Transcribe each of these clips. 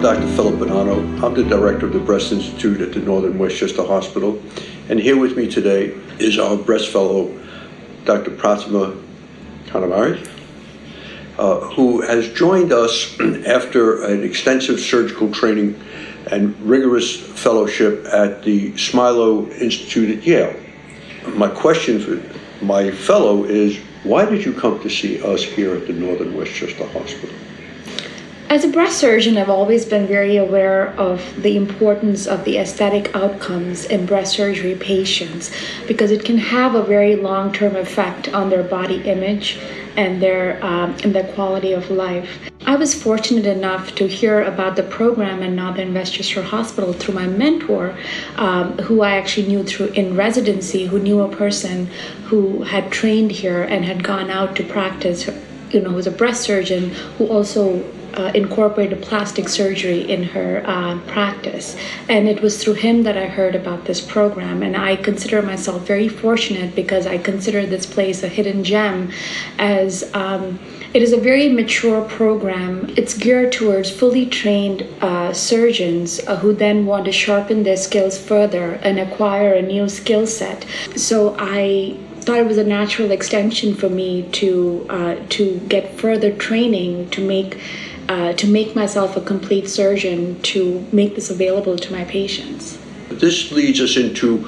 Dr. Philip Bonanno. I'm the director of the Breast Institute at the Northern Westchester Hospital. And here with me today is our breast fellow, Dr. Pratima Kanamari, who has joined us after an extensive surgical training and rigorous fellowship at the Smilo Institute at Yale. My question for my fellow is, why did you come to see us here at the Northern Westchester Hospital? As a breast surgeon, I've always been very aware of the importance of the aesthetic outcomes in breast surgery patients because it can have a very long-term effect on their body image and their quality of life. I was fortunate enough to hear about the program in Northern Westchester Hospital through my mentor, who I actually knew in residency, who knew a person who had trained here and had gone out to practice, who was a breast surgeon who also incorporated plastic surgery in her practice. And it was through him that I heard about this program. And I consider myself very fortunate because I consider this place a hidden gem, as it is a very mature program. It's geared towards fully trained surgeons who then want to sharpen their skills further and acquire a new skill set. So I thought it was a natural extension for me to get further training to make myself a complete surgeon, to make this available to my patients. This leads us into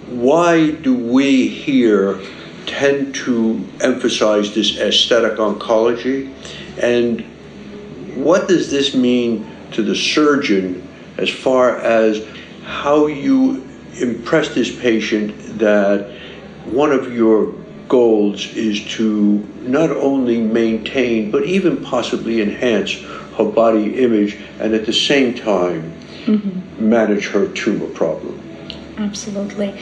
why do we here tend to emphasize this aesthetic oncology, and what does this mean to the surgeon as far as how you impress this patient that one of your goals is to not only maintain but even possibly enhance her body image and at the same time manage her tumor problem? Absolutely.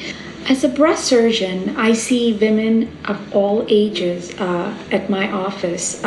As a breast surgeon, I see women of all ages at my office,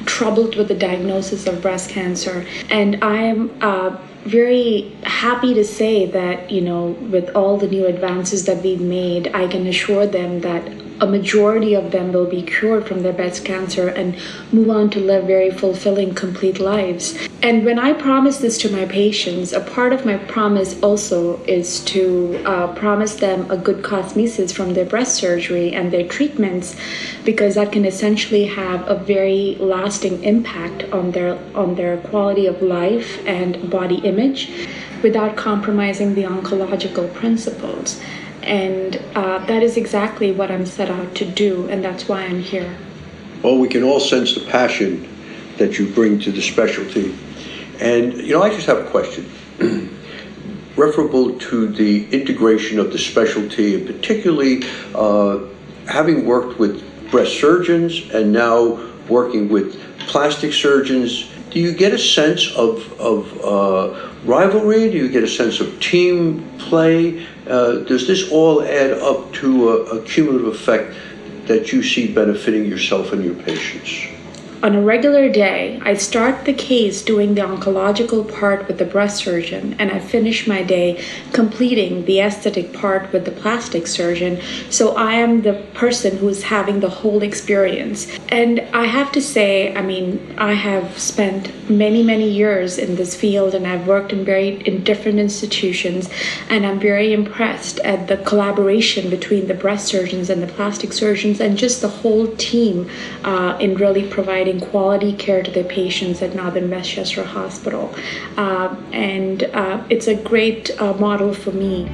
troubled with the diagnosis of breast cancer. And I am very happy to say that, with all the new advances that we've made, I can assure them that a majority of them will be cured from their breast cancer and move on to live very fulfilling, complete lives. And when I promise this to my patients, a part of my promise also is to promise them a good cosmesis from their breast surgery and their treatments, because that can essentially have a very lasting impact on their quality of life and body image without compromising the oncological principles. And that is exactly what I'm set out to do, and that's why I'm here. Well, we can all sense the passion that you bring to the specialty. And, I just have a question referable to the integration of the specialty, and particularly having worked with breast surgeons and now working with plastic surgeons. Do you get a sense of rivalry? Do you get a sense of team play? Does this all add up to a cumulative effect that you see benefiting yourself and your patients? On a regular day, I start the case doing the oncological part with the breast surgeon, and I finish my day completing the aesthetic part with the plastic surgeon. So I am the person who's having the whole experience. And I have to say, I have spent many, many years in this field, and I've worked in different institutions, and I'm very impressed at the collaboration between the breast surgeons and the plastic surgeons and just the whole team in really providing quality care to their patients at Northern Westchester Hospital. And it's a great model for me.